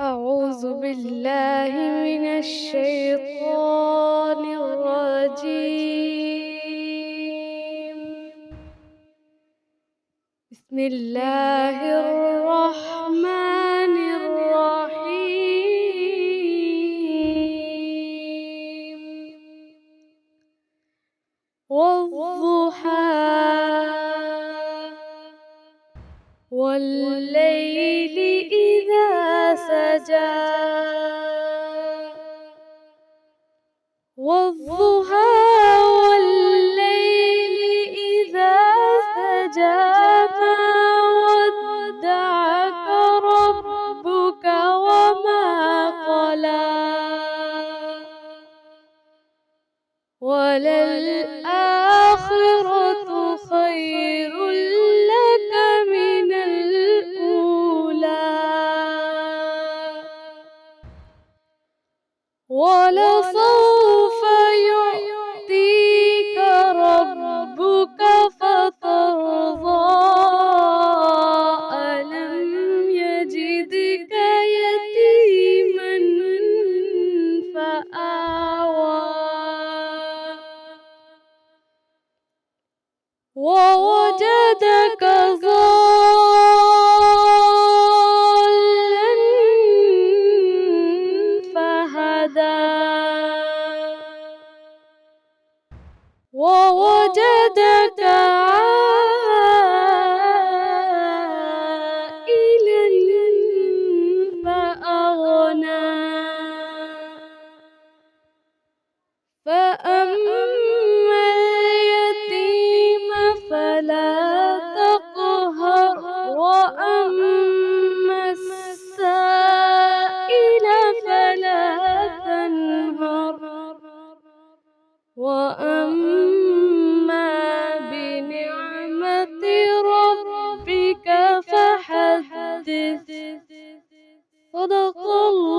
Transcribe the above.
أعوذ بالله من الشيطان الرجيم. بسم الله الرحمن الرحيم. والضحى والليل إذا سجى والضحى والليل إذا سجى ما ودعك ربك وما قلى وللآخرة خير لك من الأولى ولسوف يعطيك ربك فترضى ألم يجدك يتيما فآوى ووجدك ضالا فهدى ووجدك عائلا فأغنى فأما اليتيم فلا تقهر وأما السائل فلا تنهر وأما بنعمة ربك فحدث. صدق الله.